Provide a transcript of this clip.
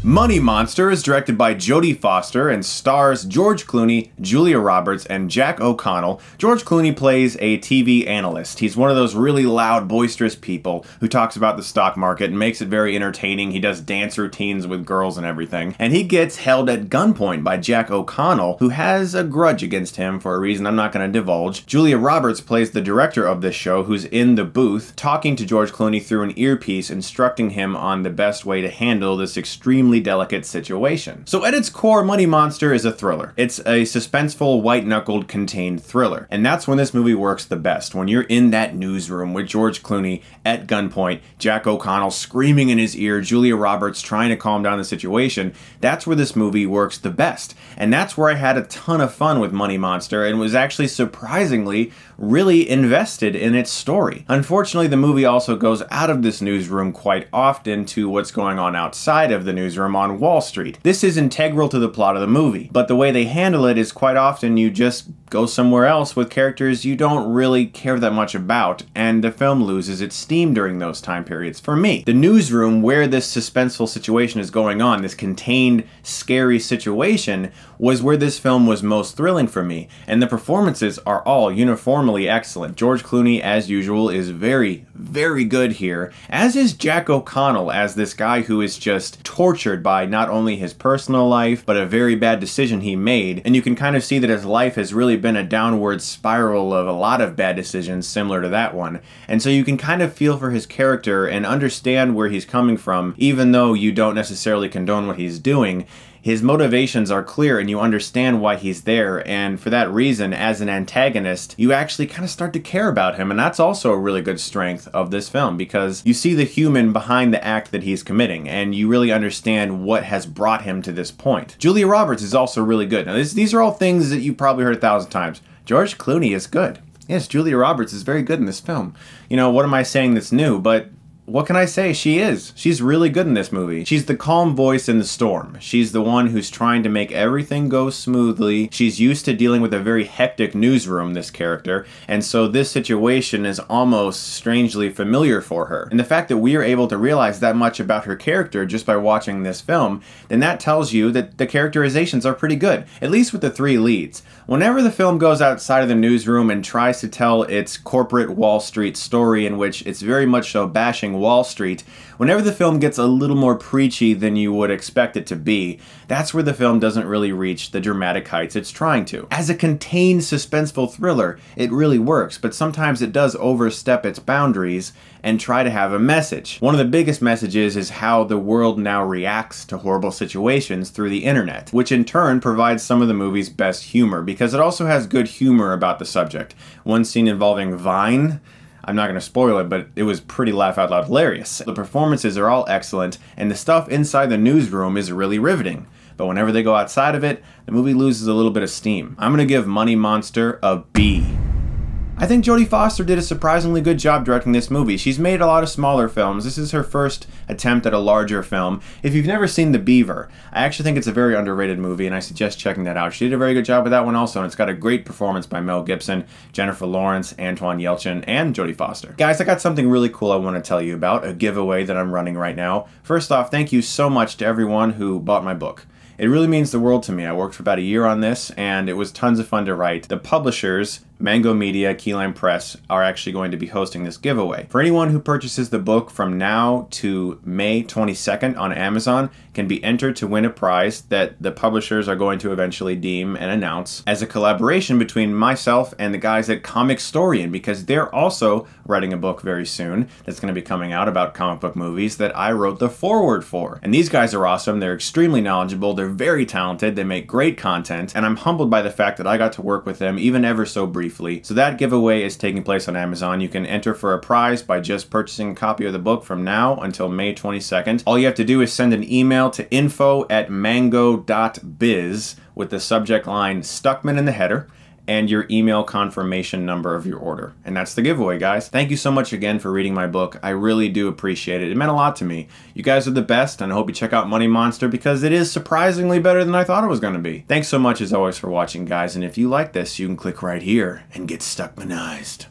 Money Monster is directed by Jodie Foster and stars George Clooney, Julia Roberts, and Jack O'Connell. George Clooney plays a TV analyst. He's one of those really loud, boisterous people who talks about the stock market and makes it very entertaining. He does dance routines with girls and everything. And he gets held at gunpoint by Jack O'Connell, who has a grudge against him for a reason I'm not going to divulge. Julia Roberts plays the director of this show, who's in the booth talking to George Clooney through an earpiece, instructing him on the best way to handle this extremely delicate situation. So at its core, Money Monster is a thriller. It's a suspenseful, white-knuckled, contained thriller. And that's when this movie works the best. When you're in that newsroom with George Clooney at gunpoint, Jack O'Connell screaming in his ear, Julia Roberts trying to calm down the situation, that's where this movie works the best. And that's where I had a ton of fun with Money Monster and was actually surprisingly really invested in its story. Unfortunately, the movie also goes out of this newsroom quite often to what's going on outside of the newsroom on Wall Street. This is integral to the plot of the movie, but the way they handle it is quite often you just go somewhere else with characters you don't really care that much about, and the film loses its steam during those time periods. For me, the newsroom where this suspenseful situation is going on, this contained, scary situation, was where this film was most thrilling for me, and the performances are all uniformly excellent. George Clooney, as usual, is very, very good here, as is Jack O'Connell as this guy who is just tortured by not only his personal life, but a very bad decision he made, and you can kind of see that his life has really been a downward spiral of a lot of bad decisions similar to that one, and so you can kind of feel for his character and understand where he's coming from, even though you don't necessarily condone what he's doing. His motivations are clear and you understand why he's there, and for that reason, as an antagonist, you actually kind of start to care about him, and that's also a really good strength of this film, because you see the human behind the act that he's committing, and you really understand what has brought him to this point. Julia Roberts is also really good. Now, these are all things that you've probably heard 1,000 times. George Clooney is good. Yes, Julia Roberts is very good in this film. You know, what am I saying that's new? But what can I say? She is. She's really good in this movie. She's the calm voice in the storm. She's the one who's trying to make everything go smoothly. She's used to dealing with a very hectic newsroom, this character, and so this situation is almost strangely familiar for her. And the fact that we are able to realize that much about her character just by watching this film, then that tells you that the characterizations are pretty good, at least with the three leads. Whenever the film goes outside of the newsroom and tries to tell its corporate Wall Street story, in which it's very much so bashing Wall Street, whenever the film gets a little more preachy than you would expect it to be, that's where the film doesn't really reach the dramatic heights it's trying to. As a contained, suspenseful thriller, it really works, but sometimes it does overstep its boundaries and try to have a message. One of the biggest messages is how the world now reacts to horrible situations through the internet, which in turn provides some of the movie's best humor, because it also has good humor about the subject. One scene involving Vine, I'm not going to spoil it, but it was pretty laugh-out-loud hilarious. The performances are all excellent, and the stuff inside the newsroom is really riveting. But whenever they go outside of it, the movie loses a little bit of steam. I'm going to give Money Monster a B. I think Jodie Foster did a surprisingly good job directing this movie. She's made a lot of smaller films. This is her first attempt at a larger film. If you've never seen The Beaver, I actually think it's a very underrated movie, and I suggest checking that out. She did a very good job with that one also, and it's got a great performance by Mel Gibson, Jennifer Lawrence, Antoine Yelchin, and Jodie Foster. Guys, I got something really cool I want to tell you about, a giveaway that I'm running right now. First off, thank you so much to everyone who bought my book. It really means the world to me. I worked for about a year on this, and it was tons of fun to write. The publishers, Mango Media, Keyline Press, are actually going to be hosting this giveaway. For anyone who purchases the book from now to May 22nd on Amazon can be entered to win a prize that the publishers are going to eventually deem and announce as a collaboration between myself and the guys at Comic Storian, because they're also writing a book very soon that's going to be coming out about comic book movies that I wrote the foreword for. And these guys are awesome. They're extremely knowledgeable. They're very talented. They make great content, and I'm humbled by the fact that I got to work with them even ever so briefly. So that giveaway is taking place on Amazon. You can enter for a prize by just purchasing a copy of the book from now until May 22nd. All you have to do is send an email to info@mango.biz with the subject line Stuckmann in the header and your email confirmation number of your order. And that's the giveaway, guys. Thank you so much again for reading my book. I really do appreciate it. It meant a lot to me. You guys are the best, and I hope you check out Money Monster because it is surprisingly better than I thought it was going to be. Thanks so much as always for watching, guys, and if you like this, you can click right here and get Stuckmannized.